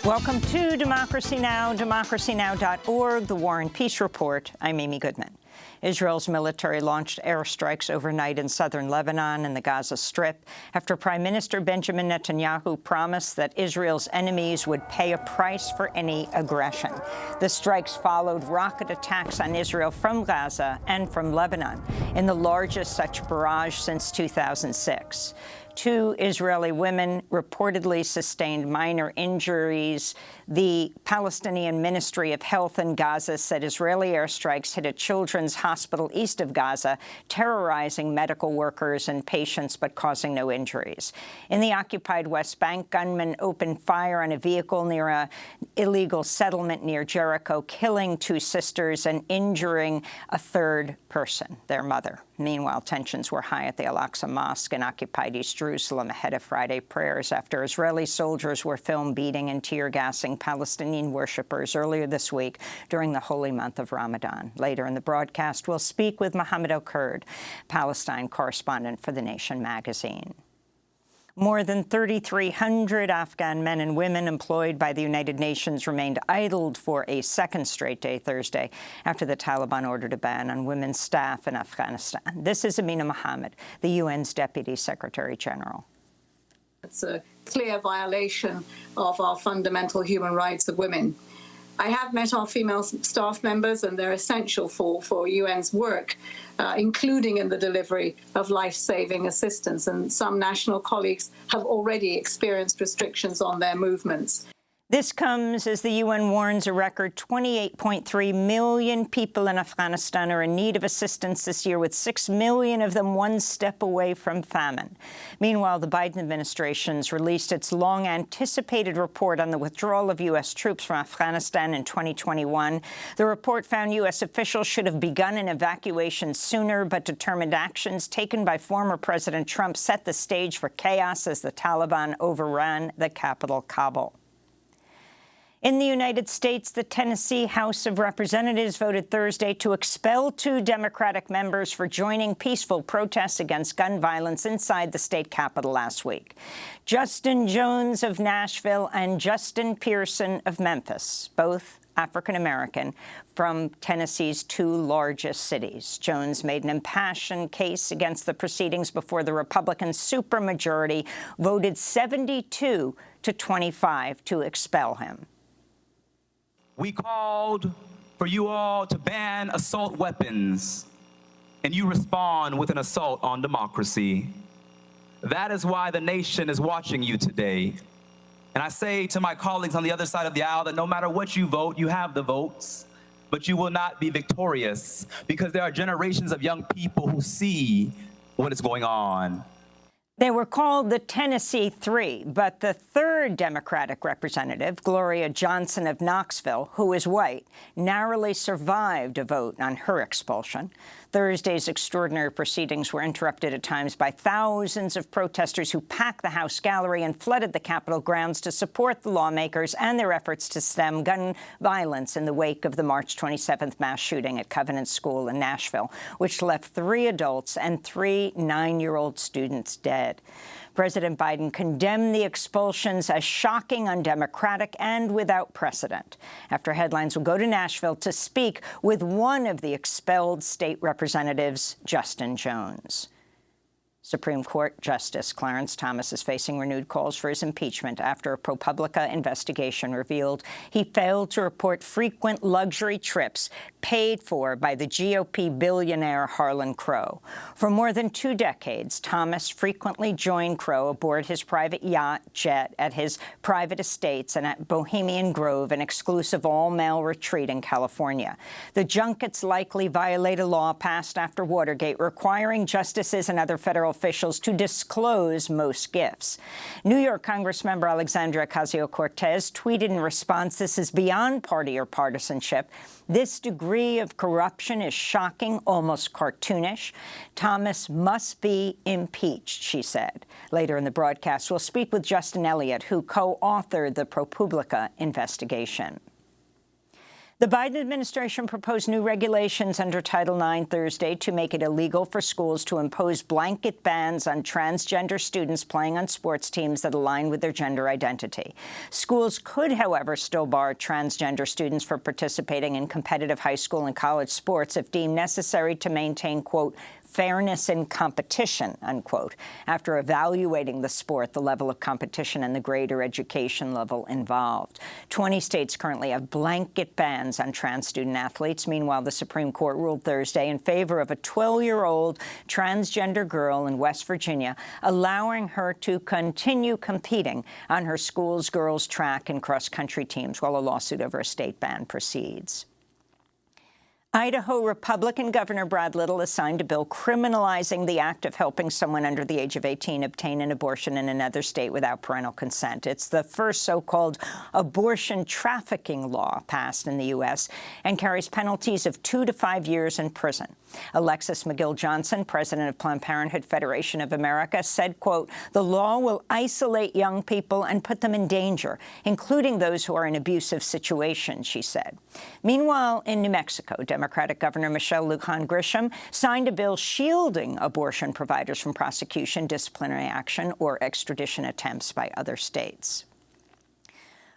Welcome to Democracy Now!, democracynow.org, the War and Peace Report. I'm Amy Goodman. Israel's military launched airstrikes overnight in southern Lebanon and the Gaza Strip after Prime Minister Benjamin Netanyahu promised that Israel's enemies would pay a price for any aggression. The strikes followed rocket attacks on Israel from Gaza and from Lebanon, in the largest such barrage since 2006. 2 Israeli women reportedly sustained minor injuries. The Palestinian Ministry of Health in Gaza said Israeli airstrikes hit a children's hospital east of Gaza, terrorizing medical workers and patients but causing no injuries. In the occupied West Bank, gunmen opened fire on a vehicle near an illegal settlement near Jericho, killing 2 sisters and injuring a 3rd person, their mother. Meanwhile, tensions were high at the Al-Aqsa Mosque in occupied East Jerusalem ahead of Friday prayers after Israeli soldiers were filmed beating and tear-gassing Palestinian worshippers earlier this week during the holy month of Ramadan. Later in the broadcast, we'll speak with Mohammed El-Kurd, Palestine correspondent for The Nation magazine. More than 3,300 Afghan men and women employed by the United Nations remained idled for a second straight day Thursday after the Taliban ordered a ban on women's staff in Afghanistan. This is Amina Mohammed, the UN's Deputy Secretary General. It's a clear violation of our fundamental human rights of women. I have met our female staff members, and they're essential for UN's work, including in the delivery of life-saving assistance. And some national colleagues have already experienced restrictions on their movements. This comes as the UN warns a record 28.3 million people in Afghanistan are in need of assistance this year, with 6 million of them one step away from famine. Meanwhile, the Biden administration's released its long-anticipated report on the withdrawal of U.S. troops from Afghanistan in 2021. The report found U.S. officials should have begun an evacuation sooner, but determined actions taken by former President Trump set the stage for chaos as the Taliban overran the capital, Kabul. In the United States, the Tennessee House of Representatives voted Thursday to expel 2 Democratic members for joining peaceful protests against gun violence inside the state capitol last week. Justin Jones of Nashville and Justin Pearson of Memphis, both African-American, from Tennessee's 2 largest cities. Jones made an impassioned case against the proceedings before the Republican supermajority voted 72-25 to expel him. We called for you all to ban assault weapons, and you respond with an assault on democracy. That is why the nation is watching you today. And I say to my colleagues on the other side of the aisle that no matter what you vote, you have the votes, but you will not be victorious, because there are generations of young people who see what is going on. They were called the Tennessee Three, but the 3rd Democratic representative, Gloria Johnson of Knoxville, who is white, narrowly survived a vote on her expulsion. Thursday's extraordinary proceedings were interrupted at times by thousands of protesters who packed the House gallery and flooded the Capitol grounds to support the lawmakers and their efforts to stem gun violence in the wake of the March 27th mass shooting at Covenant School in Nashville, which left 3 adults and 3 9-year-old students dead. President Biden condemned the expulsions as shocking, undemocratic, and without precedent. After headlines will go to Nashville to speak with one of the expelled state representatives, Justin Jones. Supreme Court Justice Clarence Thomas is facing renewed calls for his impeachment after a ProPublica investigation revealed he failed to report frequent luxury trips paid for by the GOP billionaire Harlan Crow. For more than 2 decades, Thomas frequently joined Crow aboard his private yacht jet at his private estates and at Bohemian Grove, an exclusive all-male retreat in California. The junkets likely violate a law passed after Watergate requiring justices and other federal officials to disclose most gifts. New York Congressmember Alexandria Ocasio-Cortez tweeted in response, "This is beyond party or partisanship. This degree of corruption is shocking, almost cartoonish. Thomas must be impeached," she said. Later in the broadcast, we'll speak with Justin Elliott, who co-authored the ProPublica investigation. The Biden administration proposed new regulations under Title IX Thursday to make it illegal for schools to impose blanket bans on transgender students playing on sports teams that align with their gender identity. Schools could, however, still bar transgender students from participating in competitive high school and college sports if deemed necessary to maintain, quote, fairness in competition, unquote, after evaluating the sport, the level of competition, and the grade or education level involved. 20 states currently have blanket bans on trans student athletes. Meanwhile, the Supreme Court ruled Thursday in favor of a 12-year-old transgender girl in West Virginia, allowing her to continue competing on her school's girls' track and cross-country teams while a lawsuit over a state ban proceeds. Idaho Republican Governor Brad Little has signed a bill criminalizing the act of helping someone under the age of 18 obtain an abortion in another state without parental consent. It's the first so-called abortion trafficking law passed in the U.S. and carries penalties of 2 to 5 years in prison. Alexis McGill-Johnson, president of Planned Parenthood Federation of America, said, quote, "The law will isolate young people and put them in danger, including those who are in abusive situations," she said. Meanwhile, in New Mexico, Democratic Governor Michelle Lujan Grisham signed a bill shielding abortion providers from prosecution, disciplinary action, or extradition attempts by other states.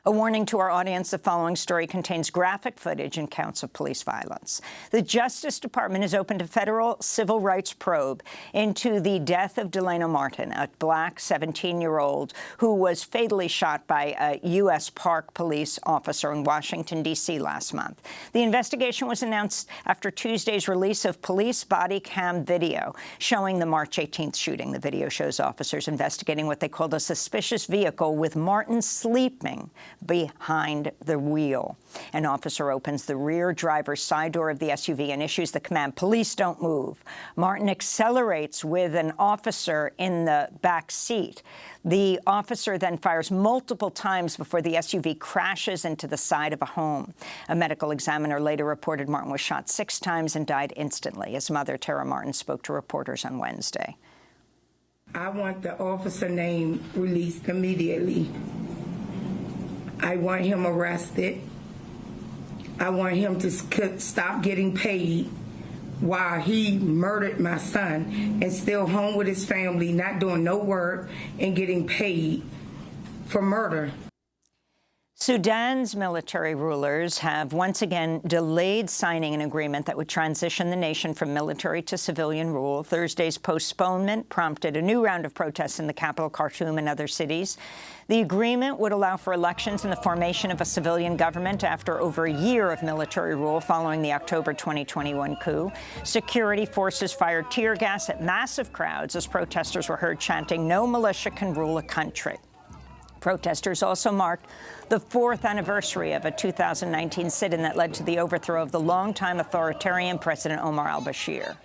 A warning to our audience, the following story contains graphic footage and counts of police violence. The Justice Department has opened a federal civil rights probe into the death of Delano Martin, a black 17-year-old who was fatally shot by a U.S. Park police officer in Washington, D.C. last month. The investigation was announced after Tuesday's release of police body cam video showing the March 18th shooting. The video shows officers investigating what they called a suspicious vehicle with Martin sleeping behind the wheel. An officer opens the rear driver's side door of the SUV and issues the command, "Police, don't move." Martin accelerates with an officer in the back seat. The officer then fires multiple times before the SUV crashes into the side of a home. A medical examiner later reported Martin was shot 6 times and died instantly. His mother, Tara Martin, spoke to reporters on Wednesday. I want the officer name released immediately. I want him arrested. I want him to stop getting paid while he murdered my son and still home with his family, not doing no work and getting paid for murder. Sudan's military rulers have once again delayed signing an agreement that would transition the nation from military to civilian rule. Thursday's postponement prompted a new round of protests in the capital, Khartoum, and other cities. The agreement would allow for elections and the formation of a civilian government after over a year of military rule following the October 2021 coup. Security forces fired tear gas at massive crowds as protesters were heard chanting, "No militia can rule a country." Protesters also marked the 4th anniversary of a 2019 sit-in that led to the overthrow of the longtime authoritarian President Omar al-Bashir.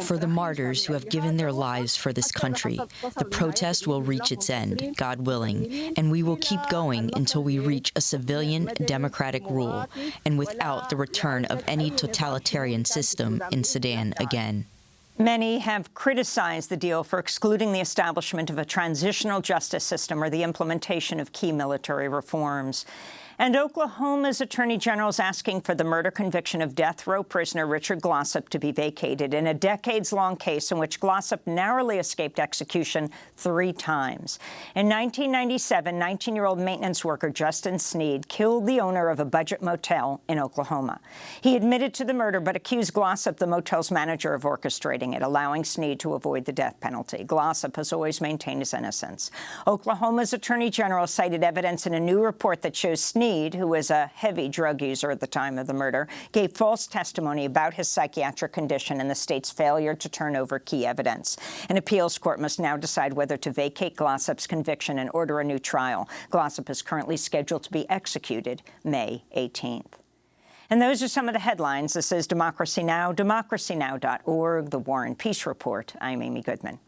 For the martyrs who have given their lives for this country, the protest will reach its end, God willing, and we will keep going until we reach a civilian, democratic rule, and without the return of any totalitarian system in Sudan again. Many have criticized the deal for excluding the establishment of a transitional justice system or the implementation of key military reforms. And Oklahoma's Attorney General is asking for the murder conviction of death row prisoner Richard Glossip to be vacated in a decades-long case in which Glossip narrowly escaped execution 3 times. In 1997, 19-year-old maintenance worker Justin Sneed killed the owner of a budget motel in Oklahoma. He admitted to the murder but accused Glossip, the motel's manager, of orchestrating it, allowing Sneed to avoid the death penalty. Glossip has always maintained his innocence. Oklahoma's Attorney General cited evidence in a new report that shows Sneed, who was a heavy drug user at the time of the murder, gave false testimony about his psychiatric condition and the state's failure to turn over key evidence. An appeals court must now decide whether to vacate Glossip's conviction and order a new trial. Glossip is currently scheduled to be executed May 18th. And those are some of the headlines. This is Democracy Now!, democracynow.org, The War and Peace Report. I'm Amy Goodman.